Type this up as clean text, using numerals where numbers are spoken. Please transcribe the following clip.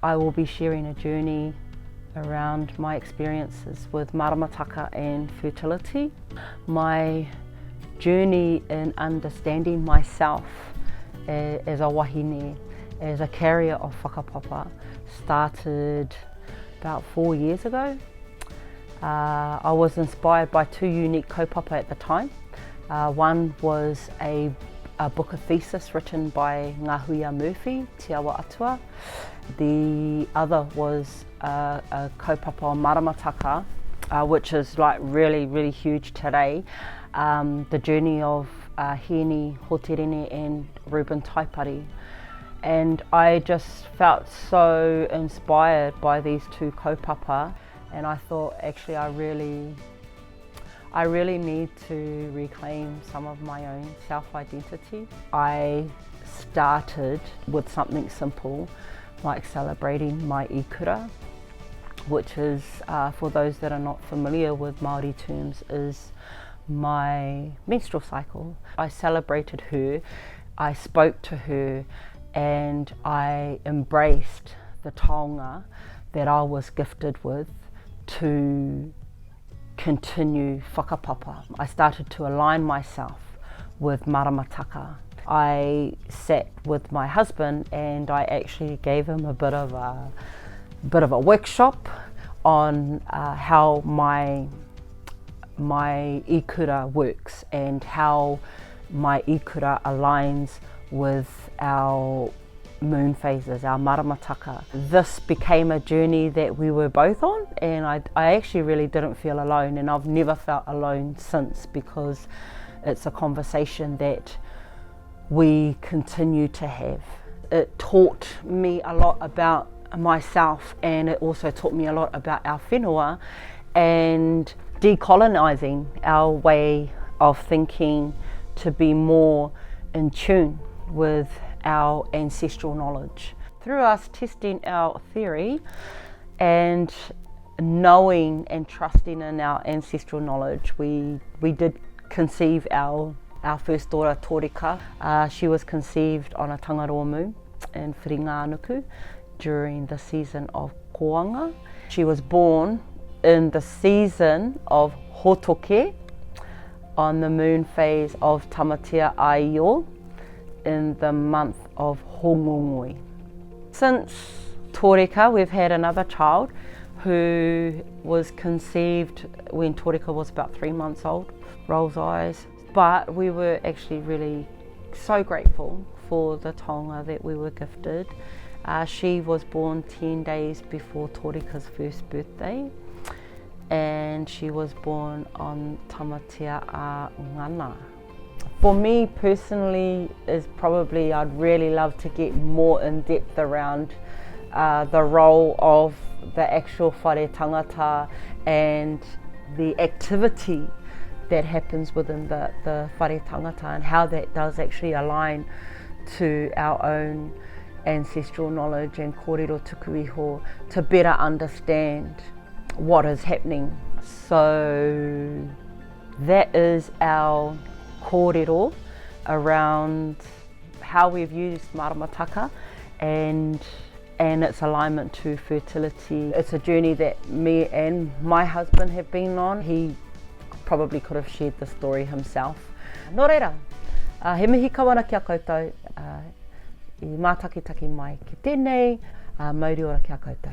I will be sharing a journey around my experiences with Maramataka and fertility. My journey in understanding myself as a wahine, as a carrier of whakapapa, started about 4 years ago. I was inspired by two unique kaupapa at the time. One was a book of thesis written by Ngahuia Murphy, Te Awa Atua. The other was a kaupapa on Maramataka, which is like really huge today. The journey of Heni Hoterene and Ruben Taipari. And I just felt so inspired by these two kaupapa, and I thought actually I really need to reclaim some of my own self-identity. I started with something simple like celebrating my ikura, which is, for those that are not familiar with Māori terms, is my menstrual cycle. I celebrated her, I spoke to her, and I embraced the taonga that I was gifted with to continue whakapapa. I started to align myself with Maramataka. I sat with my husband and I actually gave him a bit of a workshop on how my ikura works and how my ikura aligns with our moon phases, our Maramataka. This became a journey that we were both on, and I actually really didn't feel alone, and I've never felt alone since, because it's a conversation that we continue to have. It taught me a lot about myself, and it also taught me a lot about our whenua and decolonising our way of thinking to be more in tune with our ancestral knowledge. Through us testing our theory and knowing and trusting in our ancestral knowledge, we did conceive our first daughter, Torika. She was conceived on a Tangaroa moon in Whiringanuku during the season of Koanga. She was born in the season of Hotoke on the moon phase of Tamatea Aio in the month of Hongongoi. Since Torika, we've had another child who was conceived when Torika was about 3 months old. Rolls eyes. But we were actually really so grateful for the taonga that we were gifted. She was born 10 days before Torika's first birthday, and she was born on Tamatea a Ngana. For me personally, is probably I'd really love to get more in depth around the role of the actual whare tangata and the activity that happens within the whare tangata, and how that does actually align to our own ancestral knowledge and kōrero tuku iho, to better understand what is happening. So that is our kōrero around how we've used Maramataka and its alignment to fertility. It's a journey that me and my husband have been on. He probably could have shared the story himself. Nō reira, he mihi kawana kia koutou, I mātakitaki mai ki tēnei, mauri ora kia koutou.